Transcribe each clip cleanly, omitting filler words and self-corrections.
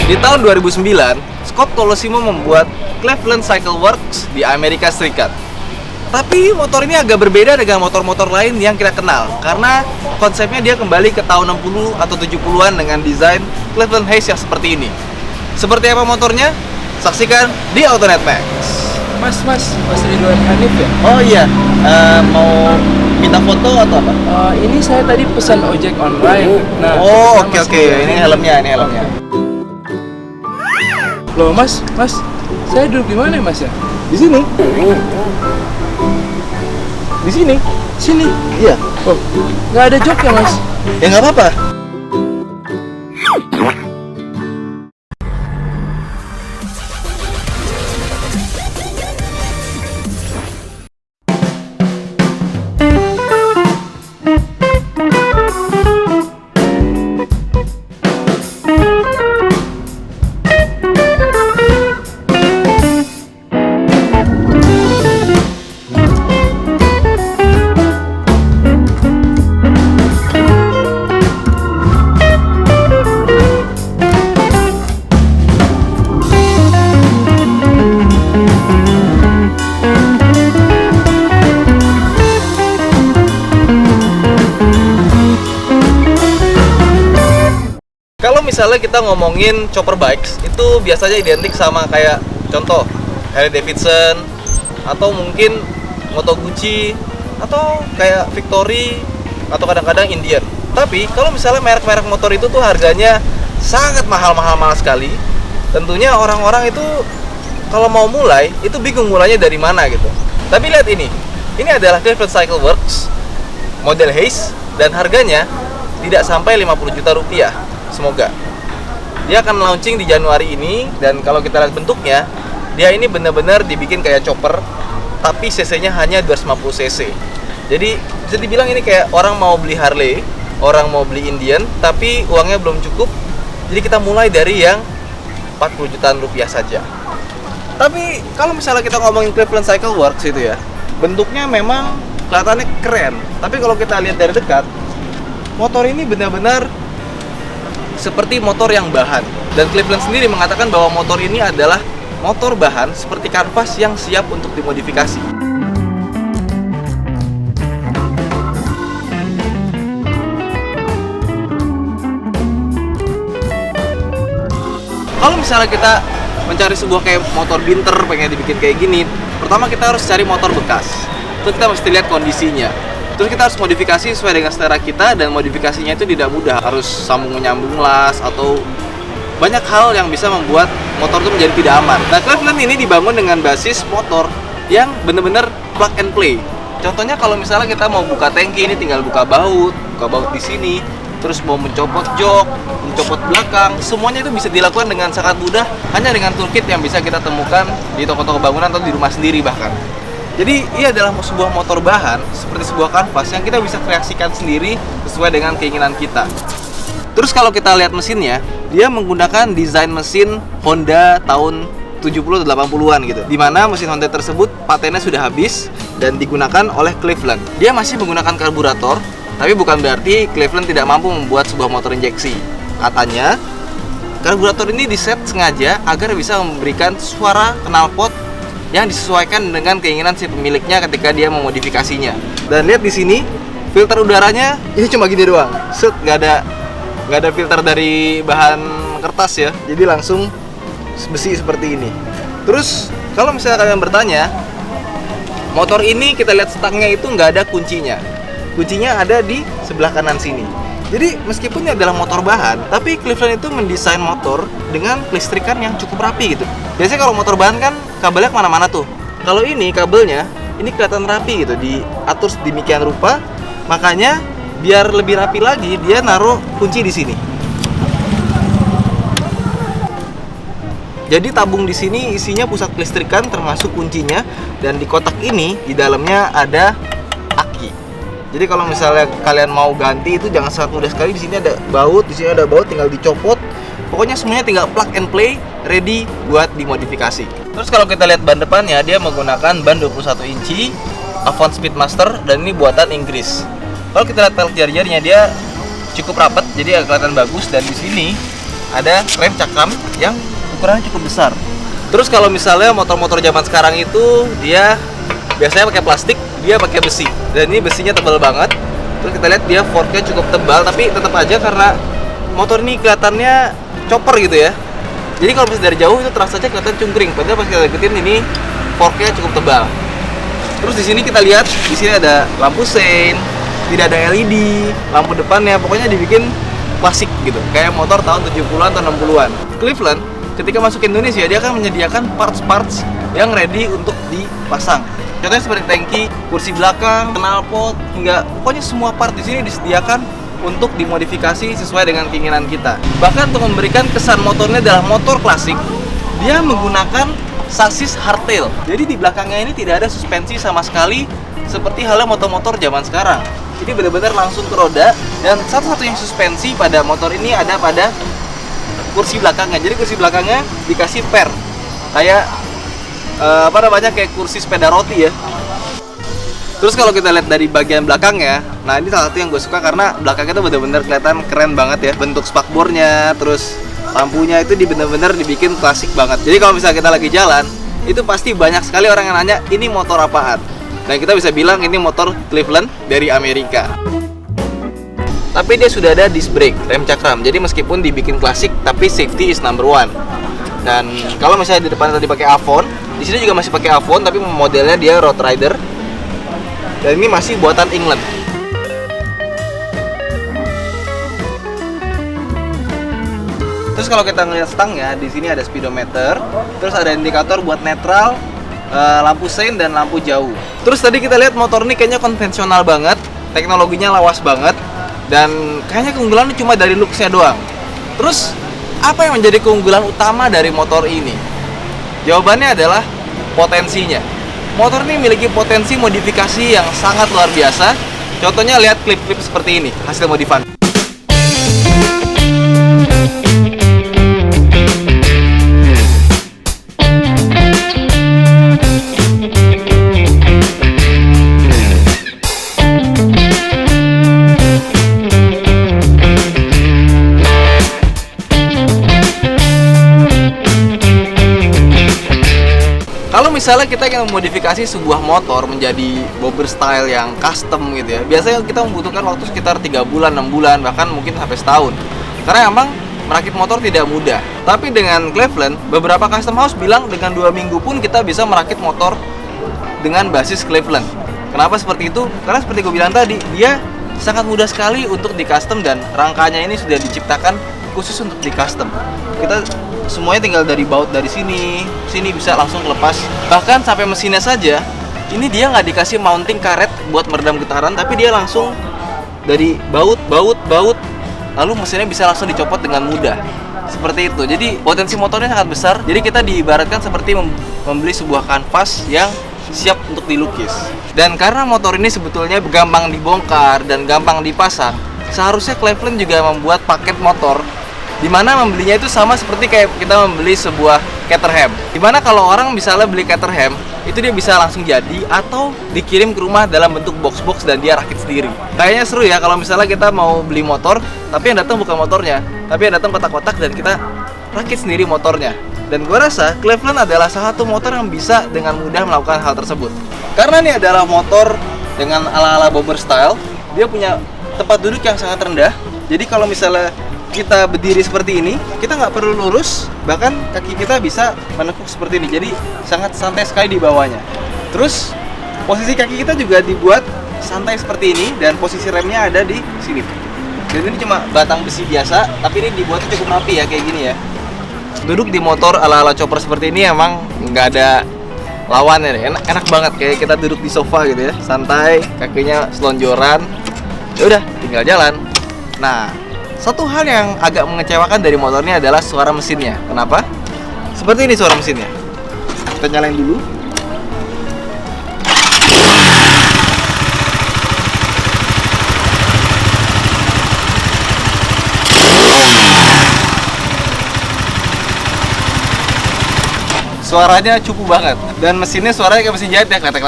Di tahun 2009, Scott Colosimo membuat Cleveland Cycle Works di Amerika Serikat. Tapi motor ini agak berbeda dengan motor-motor lain yang kita kenal, karena konsepnya dia kembali ke tahun 60 atau 70-an dengan desain Cleveland Hayes yang seperti ini. Seperti apa motornya? Saksikan di Autonet Max. Mas Ridwan Hanif ya? Oh iya, mau minta foto atau apa? Ini saya tadi pesan ojek online. Nah, Oh, Mas oke. Ridwan. Ini helmnya. Loh, Mas, saya duduk di mana ya, Mas ya? Di sini. Di sini. Sini. Iya. Oh, nggak ada jok ya, Mas? Ya nggak apa-apa. Kalau misalnya kita ngomongin chopper bikes, itu biasanya identik sama kayak contoh Harley Davidson atau mungkin Moto Guzzi atau kayak Victory atau kadang-kadang Indian. Tapi kalau misalnya merek-merek motor itu tuh harganya sangat mahal sekali. Tentunya orang-orang itu kalau mau mulai itu bingung mulainya dari mana gitu. Tapi lihat ini adalah Cleveland Cycle Works model Hayes dan harganya tidak sampai 50 juta rupiah. Semoga dia akan launching di Januari ini, dan kalau kita lihat bentuknya, dia ini benar-benar dibikin kayak chopper, tapi cc-nya hanya 250 cc. Jadi bisa dibilang ini kayak orang mau beli Harley, orang mau beli Indian, tapi uangnya belum cukup. Jadi kita mulai dari yang 40 jutaan rupiah saja. Tapi kalau misalnya kita ngomongin Cleveland Cycle Works itu ya, bentuknya memang kelihatannya keren. Tapi kalau kita lihat dari dekat, motor ini benar-benar seperti motor yang bahan. Dan Cleveland sendiri mengatakan bahwa motor ini adalah motor bahan seperti kanvas yang siap untuk dimodifikasi. Kalau misalnya kita mencari sebuah kayak motor binter, pengen dibikin kayak gini, pertama kita harus cari motor bekas. Terus kita mesti lihat kondisinya. Terus kita harus modifikasi sesuai dengan selera kita, dan modifikasinya itu tidak mudah. Harus sambung-menyambung las atau banyak hal yang bisa membuat motor itu menjadi tidak aman. Nah, Cleveland ini dibangun dengan basis motor yang benar-benar plug and play. Contohnya kalau misalnya kita mau buka tangki, ini tinggal buka baut di sini. Terus mau mencopot jok, mencopot belakang, semuanya itu bisa dilakukan dengan sangat mudah hanya dengan toolkit yang bisa kita temukan di toko-toko bangunan atau di rumah sendiri bahkan. Jadi ini adalah sebuah motor bahan seperti sebuah kanvas yang kita bisa kreasikan sendiri sesuai dengan keinginan kita. Terus kalau kita lihat mesinnya, dia menggunakan desain mesin Honda tahun 70 atau 80-an gitu. Dimana mesin Honda tersebut patennya sudah habis dan digunakan oleh Cleveland. Dia masih menggunakan karburator, tapi bukan berarti Cleveland tidak mampu membuat sebuah motor injeksi. Katanya, karburator ini diset sengaja agar bisa memberikan suara knalpot yang disesuaikan dengan keinginan si pemiliknya ketika dia memodifikasinya. Dan lihat di sini, filter udaranya ini cuma gini doang. Set, nggak ada filter dari bahan kertas ya. Jadi langsung besi seperti ini. Terus kalau misalnya kalian bertanya, motor ini kita lihat stangnya itu nggak ada kuncinya. Kuncinya ada di sebelah kanan sini. Jadi meskipun ini adalah motor bahan, tapi Cleveland itu mendesain motor dengan kelistrikan yang cukup rapi gitu. Biasanya kalau motor bahan kan kabelnya kemana-mana tuh. Kalau ini kabelnya, ini kelihatan rapi gitu, diatur sedemikian rupa. Makanya biar lebih rapi lagi, dia naruh kunci di sini. Jadi tabung di sini isinya pusat kelistrikan termasuk kuncinya, dan di kotak ini di dalamnya ada aki. Jadi kalau misalnya kalian mau ganti itu jangan sangat mudah sekali. Di sini ada baut, tinggal dicopot. Pokoknya semuanya tinggal plug and play, ready buat dimodifikasi. Terus kalau kita lihat ban depannya, dia menggunakan ban 21 inci Avon Speedmaster, dan ini buatan Inggris. Kalau kita lihat pelek jari-jarinya, dia cukup rapat, jadi kelihatan bagus. Dan di sini ada rem cakram yang ukurannya cukup besar. Terus kalau misalnya motor-motor zaman sekarang itu dia biasanya pakai plastik, dia pakai besi. Dan ini besinya tebal banget. Terus kita lihat dia forknya cukup tebal, tapi tetap aja karena motor ini kelihatannya chopper gitu ya. Jadi kalau misalnya dari jauh itu terasa aja kelihatan cungkring. Padahal pas kita deketin ini forknya cukup tebal. Terus di sini kita lihat, di sini ada lampu sein, tidak ada LED, lampu depannya pokoknya dibikin klasik gitu, kayak motor tahun 70-an atau 60-an. Cleveland ketika masuk ke Indonesia dia akan menyediakan parts-parts yang ready untuk dipasang. Contohnya seperti tangki, kursi belakang, knalpot, hingga pokoknya semua part di sini disediakan untuk dimodifikasi sesuai dengan keinginan kita. Bahkan untuk memberikan kesan motornya adalah motor klasik, dia menggunakan sasis hardtail. Jadi di belakangnya ini tidak ada suspensi sama sekali seperti halnya motor-motor zaman sekarang. Jadi benar-benar langsung ke roda, dan satu-satunya suspensi pada motor ini ada pada kursi belakangnya. Jadi kursi belakangnya dikasih per, kayak kayak kursi sepeda roti ya. Terus kalau kita lihat dari bagian belakangnya, nah ini salah satu yang gue suka karena belakangnya tuh benar-benar kelihatan keren banget ya. Bentuk spakbornya, terus lampunya itu benar-benar dibikin klasik banget. Jadi kalau misalnya kita lagi jalan, itu pasti banyak sekali orang yang nanya, ini motor apaan? Dan kita bisa bilang ini motor Cleveland dari Amerika. Tapi dia sudah ada disc brake, rem cakram. Jadi meskipun dibikin klasik, tapi safety is number one. Dan kalau misalnya di depan tadi pakai Avon, di sini juga masih pakai Avon, tapi modelnya dia Road Rider. Dan ini masih buatan England. Terus kalau kita ngelihat stangnya, di sini ada speedometer, terus ada indikator buat netral, lampu sein dan lampu jauh. Terus tadi kita lihat motor ini kayaknya konvensional banget, teknologinya lawas banget, dan kayaknya keunggulannya cuma dari looks-nya doang. Terus apa yang menjadi keunggulan utama dari motor ini? Jawabannya adalah potensinya. Motor ini memiliki potensi modifikasi yang sangat luar biasa. Contohnya lihat klip-klip seperti ini, hasil modifan. Kalau misalnya kita ingin memodifikasi sebuah motor menjadi bobber style yang custom gitu ya, biasanya kita membutuhkan waktu sekitar 3 bulan, 6 bulan, bahkan mungkin sampai setahun. Karena emang merakit motor tidak mudah. Tapi dengan Cleveland, beberapa custom house bilang dengan 2 minggu pun kita bisa merakit motor dengan basis Cleveland. Kenapa seperti itu? Karena seperti gue bilang tadi, dia sangat mudah sekali untuk di custom dan rangkanya ini sudah diciptakan khusus untuk di custom. Kita semuanya tinggal dari baut dari sini bisa langsung lepas. Bahkan sampai mesinnya saja, ini dia nggak dikasih mounting karet buat meredam getaran, tapi dia langsung dari baut, lalu mesinnya bisa langsung dicopot dengan mudah. Seperti itu. Jadi potensi motornya sangat besar. Jadi kita diibaratkan seperti membeli sebuah kanvas yang siap untuk dilukis. Dan karena motor ini sebetulnya gampang dibongkar dan gampang dipasang, seharusnya Cleveland juga membuat paket motor dimana membelinya itu sama seperti kayak kita membeli sebuah Caterham. Dimana kalau orang misalnya beli Caterham, itu dia bisa langsung jadi atau dikirim ke rumah dalam bentuk box-box dan dia rakit sendiri. Kayaknya seru ya kalau misalnya kita mau beli motor, tapi yang datang bukan motornya, tapi yang datang kotak-kotak dan kita rakit sendiri motornya. Dan gue rasa Cleveland adalah salah satu motor yang bisa dengan mudah melakukan hal tersebut. Karena ini adalah motor dengan ala-ala bobber style, dia punya tempat duduk yang sangat rendah. Jadi kalau misalnya kita berdiri seperti ini, kita nggak perlu lurus, bahkan kaki kita bisa menekuk seperti ini. Jadi sangat santai sekali di bawahnya. Terus posisi kaki kita juga dibuat santai seperti ini dan posisi remnya ada di sini. Dan ini cuma batang besi biasa, tapi ini dibuatnya cukup rapi ya kayak gini ya. Duduk di motor ala-ala chopper seperti ini emang nggak ada lawannya deh. Enak banget kayak kita duduk di sofa gitu ya, santai, kakinya selonjoran. Ya udah, tinggal jalan. Nah, satu hal yang agak mengecewakan dari motor ini adalah suara mesinnya. Kenapa? Seperti ini suara mesinnya. Kita nyalain dulu. Suaranya cupu banget. Dan mesinnya suaranya kayak mesin jahit ya, kletek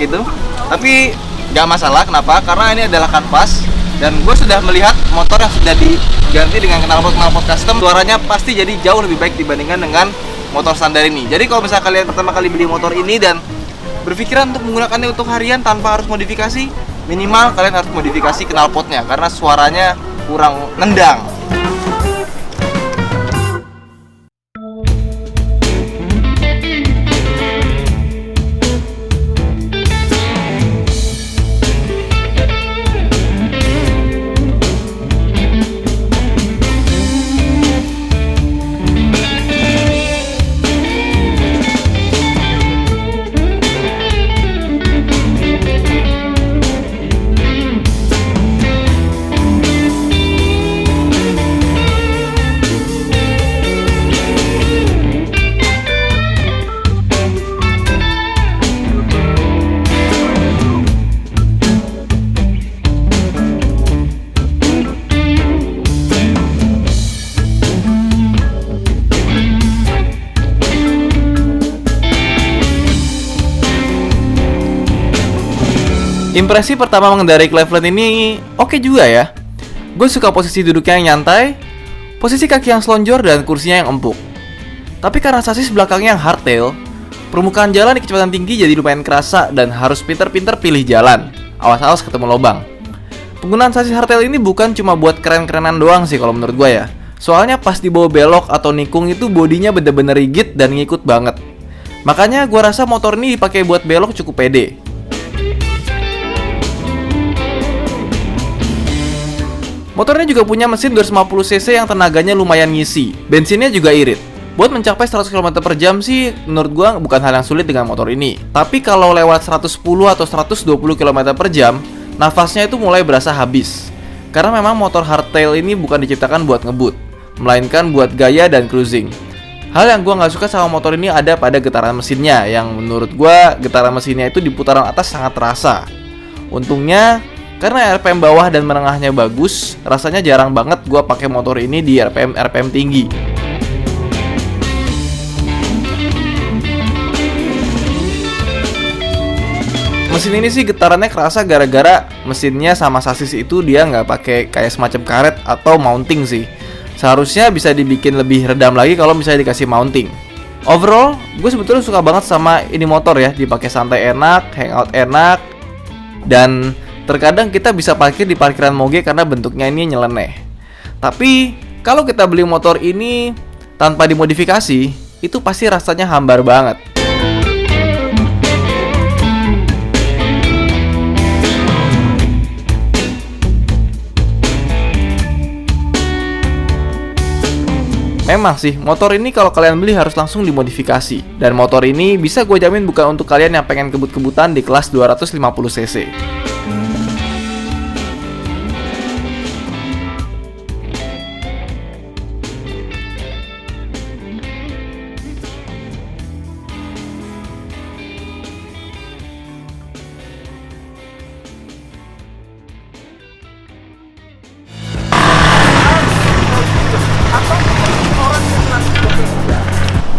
gitu. Tapi nggak masalah, kenapa? Karena ini adalah kanvas. Dan gue sudah melihat motor yang sudah diganti dengan knalpot custom, suaranya pasti jadi jauh lebih baik dibandingkan dengan motor standar ini. Jadi kalau misalnya kalian pertama kali beli motor ini dan berpikiran untuk menggunakannya untuk harian tanpa harus modifikasi, minimal kalian harus modifikasi knalpotnya karena suaranya kurang nendang. Impresi pertama mengendarai Cleveland ini oke juga ya. Gue suka posisi duduknya yang nyantai, posisi kaki yang selonjor, dan kursinya yang empuk. Tapi karena sasis belakangnya yang hardtail, permukaan jalan di kecepatan tinggi jadi lumayan kerasa dan harus pinter-pinter pilih jalan. Awas-awas ketemu lubang. Penggunaan sasis hardtail ini bukan cuma buat keren-kerenan doang sih kalau menurut gue ya. Soalnya pas dibawa belok atau nikung itu bodinya bener-bener rigid dan ngikut banget. Makanya gue rasa motor ini dipakai buat belok cukup pede. Motornya juga punya mesin 250cc yang tenaganya lumayan ngisi. Bensinnya juga irit. Buat mencapai 100 km per jam sih menurut gua bukan hal yang sulit dengan motor ini. Tapi kalau lewat 110 atau 120 km per jam, nafasnya itu mulai berasa habis. Karena memang motor hardtail ini bukan diciptakan buat ngebut, melainkan buat gaya dan cruising. Hal yang gua nggak suka sama motor ini ada pada getaran mesinnya, yang menurut gua getaran mesinnya itu di putaran atas sangat terasa. Untungnya karena RPM bawah dan menengahnya bagus, rasanya jarang banget gua pakai motor ini di RPM tinggi. Mesin ini sih getarannya kerasa gara-gara mesinnya sama sasis itu dia nggak pakai kayak semacam karet atau mounting sih. Seharusnya bisa dibikin lebih redam lagi kalau misalnya dikasih mounting. Overall, gue sebetulnya suka banget sama ini motor ya, dipakai santai enak, hangout enak, dan terkadang kita bisa parkir di parkiran moge karena bentuknya ini nyeleneh. Tapi kalau kita beli motor ini tanpa dimodifikasi, itu pasti rasanya hambar banget. Memang sih, motor ini kalau kalian beli harus langsung dimodifikasi. Dan motor ini bisa gue jamin bukan untuk kalian yang pengen kebut-kebutan di kelas 250cc.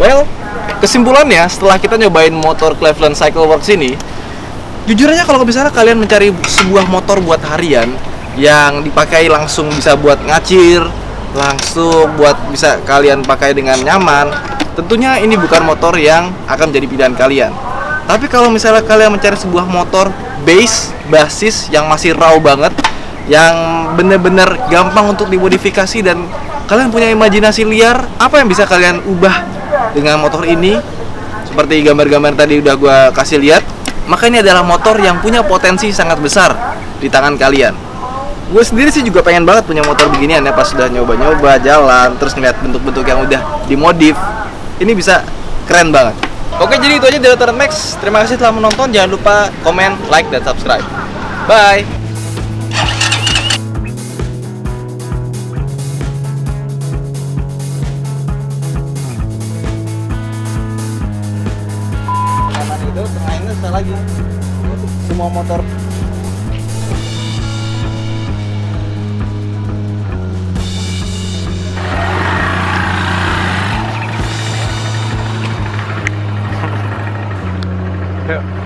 Well, kesimpulannya setelah kita nyobain motor Cleveland Cycle Works ini, jujur aja kalau misalnya kalian mencari sebuah motor buat harian yang dipakai langsung bisa buat ngacir, langsung buat bisa kalian pakai dengan nyaman, tentunya ini bukan motor yang akan menjadi pilihan kalian. Tapi kalau misalnya kalian mencari sebuah motor basis yang masih raw banget, yang bener-bener gampang untuk dimodifikasi dan kalian punya imajinasi liar, apa yang bisa kalian ubah dengan motor ini, seperti gambar-gambar tadi udah gue kasih lihat, maka ini adalah motor yang punya potensi sangat besar di tangan kalian. Gue sendiri sih juga pengen banget punya motor beginian ya, pas sudah nyoba-nyoba jalan, terus ngeliat bentuk-bentuk yang udah dimodif, ini bisa keren banget. Oke, jadi itu aja dari Torrent Max. Terima kasih telah menonton, jangan lupa komen, like, dan subscribe. Bye. Tengahnya bisa lagi semua motor. Yuk.